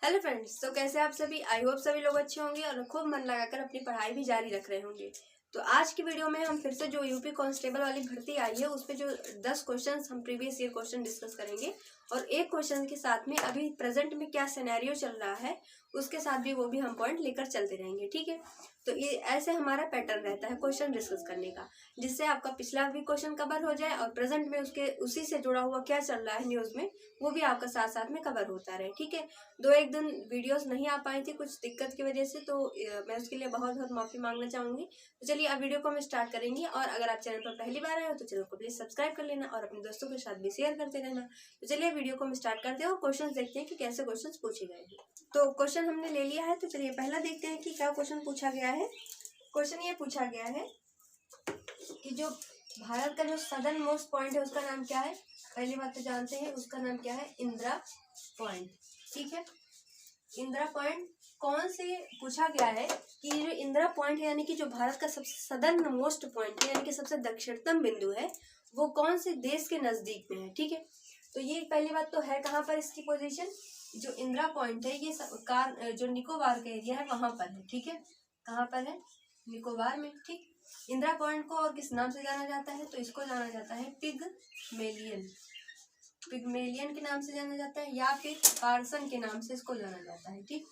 Hello friends, तो कैसे आप सभी। आई होप सभी लोग अच्छे होंगे और खूब मन लगाकर अपनी पढ़ाई भी जारी रख रहे होंगे। तो आज की वीडियो में हम फिर से जो यूपी कांस्टेबल वाली भर्ती आई है उस पे जो 10 क्वेश्चंस हम प्रीवियस ईयर क्वेश्चन डिस्कस करेंगे और एक क्वेश्चन के साथ में अभी प्रेजेंट में क्या सिनेरियो चल रहा है उसके साथ भी वो भी हम पॉइंट लेकर चलते रहेंगे। ठीक है, तो ये ऐसे हमारा पैटर्न रहता है क्वेश्चन डिस्कस करने का, जिससे आपका पिछला भी क्वेश्चन कवर हो जाए और प्रेजेंट में उसके उसी से जुड़ा हुआ क्या चल रहा है न्यूज में वो भी आपका साथ साथ में कवर होता रहे। ठीक है, दो एक दिन वीडियोस नहीं आ पाई थी कुछ दिक्कत की वजह से, तो मैं उसके लिए बहुत बहुत माफी मांगना चाहूंगी। तो चलिए अब वीडियो को हम स्टार्ट करेंगे और अगर आप चैनल पर पहली बार आए हो तो चैनल को प्लीज सब्सक्राइब कर लेना और अपने दोस्तों के साथ भी शेयर करते रहना। तो चलिए वीडियो को हम स्टार्ट करते हैं और क्वेश्चन देखते हैं कि कैसे क्वेश्चन पूछे गए हैं। तो क्वेश्चन हमने ले लिया है, तो चलिए पहला देखते हैं कि क्या क्वेश्चन पूछा गया है। क्वेश्चन ये पूछा गया है कि जो भारत का जो सदर्न मोस्ट पॉइंट है उसका नाम क्या है। पहली बात तो जानते हैं उसका नाम क्या है, इंदिरा पॉइंट। ठीक है, इंदिरा पॉइंट कौन से पूछा गया है कि जो इंदिरा पॉइंट है यानी कि जो भारत का सबसे सदर्न मोस्ट पॉइंट है यानी कि सबसे दक्षिणतम बिंदु है वो कौन से देश के नजदीक में है। ठीक है, तो ये पहली बात तो है कहाँ पर इसकी पोजीशन। जो इंदिरा पॉइंट है ये जो निकोबार का एरिया है वहां पर है। ठीक है, कहाँ पर है, निकोबार में। ठीक, इंदिरा पॉइंट को और किस नाम से जाना जाता है, तो इसको जाना जाता है पिगमेलियन। पिगमेलियन के नाम से जाना जाता है या फिर पार्सन के नाम से इसको जाना जाता है। ठीक,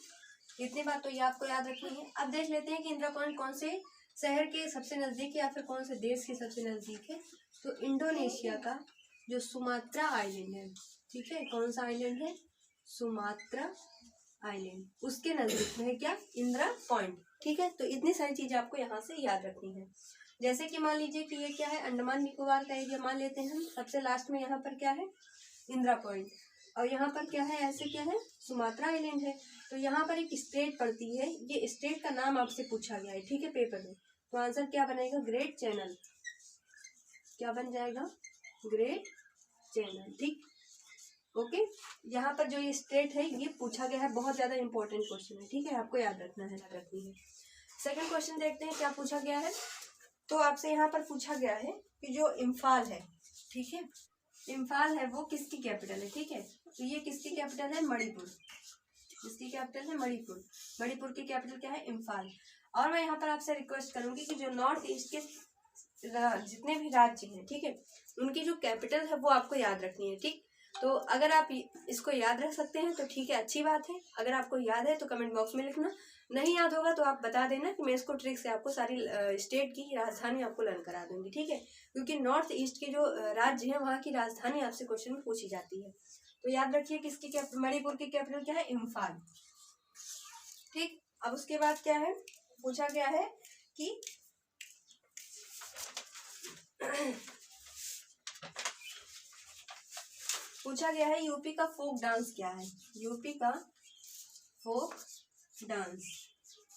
इतनी बात तो ये आपको याद रखनी है। अब देख लेते हैं कि इंदिरा पॉइंट कौन से शहर के सबसे नजदीक है या फिर कौन से देश के सबसे नजदीक है। तो इंडोनेशिया का जो सुमात्रा आइलैंड है, ठीक है, कौन सा आइलैंड है, सुमात्रा आइलैंड, उसके नजदीक में है क्या, इंदिरा पॉइंट। ठीक है, तो इतनी सारी चीजें आपको यहाँ से याद रखनी है। जैसे कि मान लीजिए कि ये क्या है, अंडमान निकोबार का एरिया मान लेते हैं हम। सबसे लास्ट में यहाँ पर क्या है, इंदिरा पॉइंट, और यहाँ पर क्या है, ऐसे क्या है, सुमात्रा आइलैंड है। तो यहाँ पर एक स्टेट पड़ती है, ये स्टेट का नाम आपसे पूछा गया है। ठीक है, पेपर में, तो आंसर क्या बनेगा, ग्रेट चैनल। क्या बन जाएगा, ग्रेट चैनल। ठीक, ओके, यहाँ पर जो ये स्टेट है ये पूछा गया है, बहुत ज्यादा इंपॉर्टेंट क्वेश्चन है। ठीक है, आपको याद रखना है, याद रखनी है। सेकंड क्वेश्चन देखते हैं क्या पूछा गया है। तो आपसे यहाँ पर पूछा गया है कि जो इम्फाल है, ठीक है, इम्फाल है वो किसकी कैपिटल है। ठीक है, तो ये किसकी कैपिटल है, मणिपुर। किसकी कैपिटल है, मणिपुर। मणिपुर की कैपिटल क्या है, इम्फाल। और मैं यहाँ पर आपसे रिक्वेस्ट करूंगी कि जो नॉर्थ ईस्ट के जितने भी राज्य हैं, ठीक है, उनकी जो कैपिटल है वो आपको याद रखनी है। ठीक, तो अगर आप इसको याद रख सकते हैं तो ठीक है, अच्छी बात है। अगर आपको याद है तो कमेंट बॉक्स में लिखना, नहीं याद होगा तो आप बता देना कि मैं इसको ट्रिक से आपको सारी स्टेट की राजधानी आपको लर्न करा दूंगी। ठीक है, क्योंकि नॉर्थ ईस्ट के जो राज्य है वहाँ की राजधानी आपसे क्वेश्चन में पूछी जाती है। तो याद रखिए किसकी मणिपुर की कैपिटल क्या है, इम्फाल। ठीक, अब उसके बाद क्या है, पूछा गया है कि पूछा गया है यूपी का फोक डांस क्या है। यूपी का फोक डांस,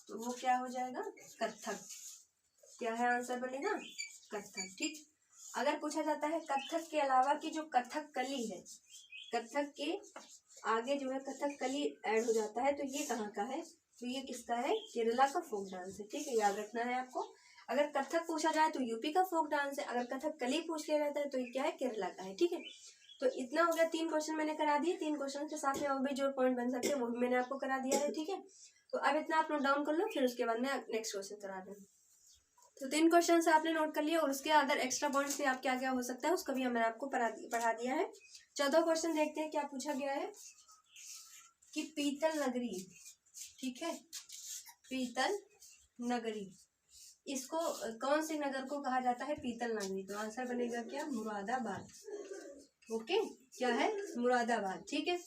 तो वो क्या हो जाएगा, कथक। क्या है आंसर बनेगा, कथक। ठीक, अगर पूछा जाता है कथक के अलावा की जो कथक कली है, कथक के आगे जो है कथक कली ऐड हो जाता है, तो ये कहाँ का है, तो ये किसका है, केरला का फोक डांस है। ठीक है, याद रखना है आपको। अगर कथक पूछा जाए तो यूपी का फोक डांस है, अगर कथक कली पूछ लिया जाता है तो ये क्या है, केरला का है। ठीक है, तो इतना हो गया, 3 क्वेश्चन मैंने करा दिए। 3 क्वेश्चन के साथ में और भी जो पॉइंट बन सकते हैं वो भी मैंने आपको करा दिया है। ठीक है, तो अब इतना आप नोट डाउन कर लो, फिर उसके बाद में नेक्स्ट क्वेश्चन करा दें। तो 3 क्वेश्चन से आपने नोट कर लिया और उसके अदर एक्स्ट्रा पॉइंट्स भी आप क्या क्या हो सकता है उसका भी मैंने आपको पढ़ा दिया है। 14 क्वेश्चन देखते हैं क्या पूछा गया है कि पीतल नगरी, ठीक है, पीतल नगरी, इसको कौन से नगर को कहा जाता है, पीतल नगरी। तो आंसर बनेगा क्या, मुरादाबाद। ओके, क्या है, मुरादाबाद। ठीक है,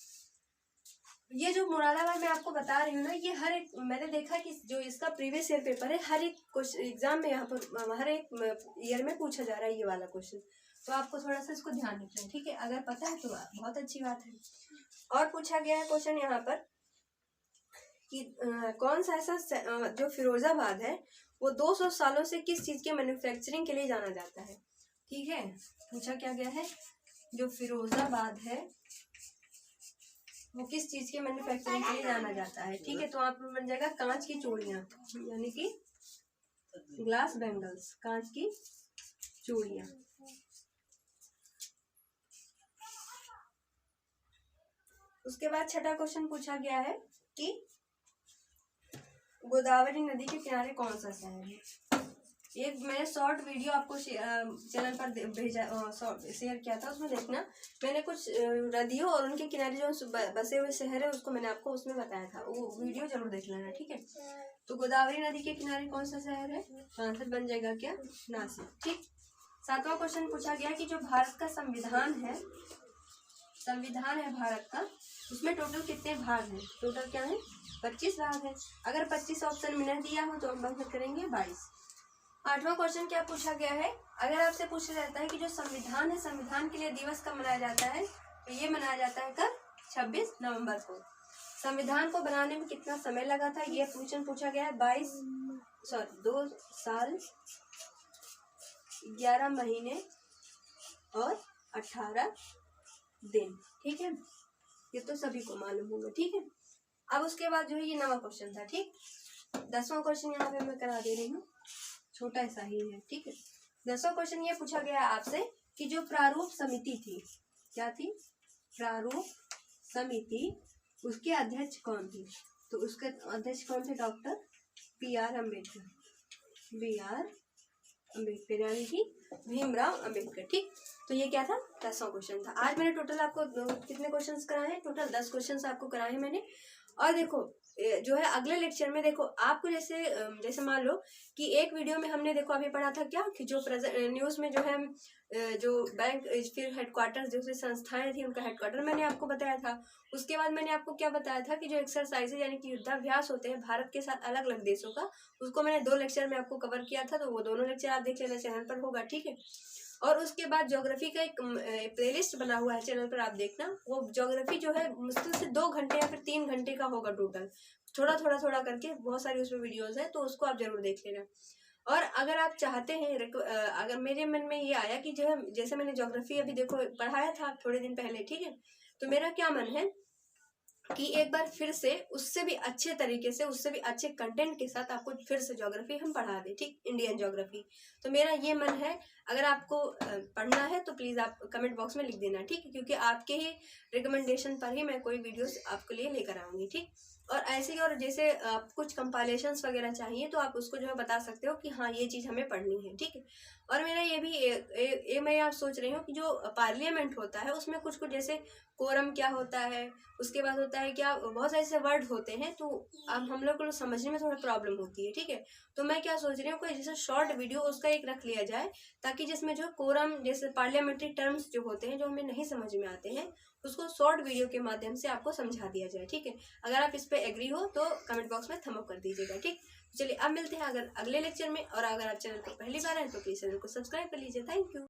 ये जो मुरादाबाद मैं आपको बता रही हूँ ना, ये हर एक मैंने देखा कि जो इसका प्रीवियस ईयर पेपर है हर एक क्वेश्चन एग्जाम में यहाँ पर हर एक ईयर में पूछा जा रहा है ये वाला क्वेश्चन। तो आपको थोड़ा सा इसको ध्यान रखना है। ठीक है, अगर पता है तो बहुत अच्छी बात है। और पूछा गया है क्वेश्चन यहाँ पर कि कौन सा ऐसा जो फिरोजाबाद है वो 200 सालों से किस चीज के मैन्युफैक्चरिंग के लिए जाना जाता है। ठीक है, पूछा क्या गया है, जो फिरोजाबाद है वो किस चीज के मैन्युफैक्चरिंग के लिए जाना जाता है। ठीक है, तो आप बन जाएगा कांच की चूड़ियां, यानी कि ग्लास बैंगल्स, कांच की चूड़ियां। उसके बाद छठा क्वेश्चन पूछा गया है कि गोदावरी नदी के किनारे कौन सा शहर है। एक मैंने शॉर्ट वीडियो आपको चैनल पर भेजा, शेयर किया था, उसमें देखना मैंने कुछ नदियों और उनके किनारे जो बसे हुए शहर है उसको मैंने आपको उसमें बताया था, वो वीडियो जरूर देख लेना, ठीक है। तो गोदावरी नदी के किनारे कौन सा शहर है, आंसर बन जाएगा क्या, नासिक, ठीक। सातवां क्वेश्चन पूछा गया कि जो भारत का संविधान है भारत का, उसमें टोटल कितने भाग हैं, टोटल क्या है, 25 भाग है। अगर 25 ऑप्शन में नहीं दिया हो तो हम बात करेंगे 22। आठवां क्वेश्चन क्या पूछा गया है, अगर आपसे पूछा जाता है कि जो संविधान है, संविधान के लिए दिवस कब मनाया जाता है, तो ये मनाया जाता है कब, 26 नवंबर को। संविधान को बनाने में कितना समय लगा था, ये क्वेश्चन पूछा गया है। 2 साल 11 महीने और 18 दिन, ठीक है, ये तो सभी को मालूम होगा, ठीक है। अब उसके बाद जो है ये 9वां क्वेश्चन था, ठीक। 10वां क्वेश्चन यहाँ पे मैं करा दे रही हूँ, छोटा सा ही है, ठीक है। 10वां क्वेश्चन ये पूछा गया आपसे कि जो प्रारूप समिति थी, क्या थी, प्रारूप समिति, उसके अध्यक्ष कौन थे, तो उसके अध्यक्ष कौन थे, doctor B.R. Ambedkar, B.R. Ambedkar यानी कि भीमराव अम्बेडकर, ठीक। तो ये क्या था, 10वां क्वेश्चन था। आज मैंने टोटल आपको कितने क्वेश्चंस कराए हैं, टोटल 10 क्वेश्चंस आपको कराए हैं मैंने। और देखो जो है अगले लेक्चर में देखो आपको जैसे मान लो कि एक वीडियो में हमने देखो अभी पढ़ा था क्या कि जो न्यूज़ में जो है जो बैंक फिर हेडक्वार्टर जो संस्थाएं थी उनका हेडक्वार्टर मैंने आपको बताया था। उसके बाद मैंने आपको क्या बताया था कि जो एक्सरसाइज यानी कि युद्धाभ्यास होते हैं भारत के साथ अलग अलग देशों का, उसको मैंने 2 लेक्चर में आपको कवर किया था, तो वो दोनों लेक्चर आप देख लेना, चैनल पर होगा, ठीक है। और उसके बाद ज्योग्राफी का एक प्लेलिस्ट बना हुआ है चैनल पर, आप देखना, वो ज्योग्राफी जो है मुश्किल से 2 घंटे या फिर 3 घंटे का होगा टोटल, थोड़ा करके बहुत सारी उसमें वीडियोस है, तो उसको आप जरूर देख लेना। और अगर आप चाहते हैं अगर मेरे मन में ये आया कि जो है जैसे मैंने ज्योग्राफी अभी देखो पढ़ाया था थोड़े दिन पहले, ठीक है, तो मेरा क्या मन है कि एक बार फिर से उससे भी अच्छे तरीके से, उससे भी अच्छे कंटेंट के साथ आपको फिर से ज्योग्राफी हम पढ़ा दें, ठीक, इंडियन ज्योग्राफी। तो मेरा ये मन है, अगर आपको पढ़ना है तो प्लीज़ आप कमेंट बॉक्स में लिख देना, ठीक है, क्योंकि आपके ही रिकमेंडेशन पर ही मैं कोई वीडियोस आपके लिए लेकर आऊँगी, ठीक। और ऐसे ही और जैसे कुछ कंपाइलेशंस वगैरह चाहिए तो आप उसको जो है बता सकते हो कि हाँ ये चीज़ हमें पढ़नी है, ठीक है। और मेरा ये भी मैं आप सोच रही हूँ कि जो पार्लियामेंट होता है उसमें कुछ जैसे कोरम क्या होता है, उसके बाद होता है क्या, बहुत सारे ऐसे वर्ड होते हैं, तो अब हम लोग को समझने में थोड़ा प्रॉब्लम होती है, ठीक है। तो मैं क्या सोच रही हूँ, कोई जैसे शॉर्ट वीडियो उसका एक रख लिया जाए, ताकि जिसमें जो कोरम जैसे पार्लियामेंट्री टर्म्स जो होते हैं जो हमें नहीं समझ में आते हैं, उसको शॉर्ट वीडियो के माध्यम से आपको समझा दिया जाए, ठीक है। अगर आप इस पर एग्री हो तो कमेंट बॉक्स में थम्स अप कर दीजिएगा, ठीक। चलिए अब मिलते हैं अगर अगले लेक्चर में, और अगर आप चैनल पर पहली बार हैं तो प्लीज़ चैनल को सब्सक्राइब कर लीजिए। Thank you.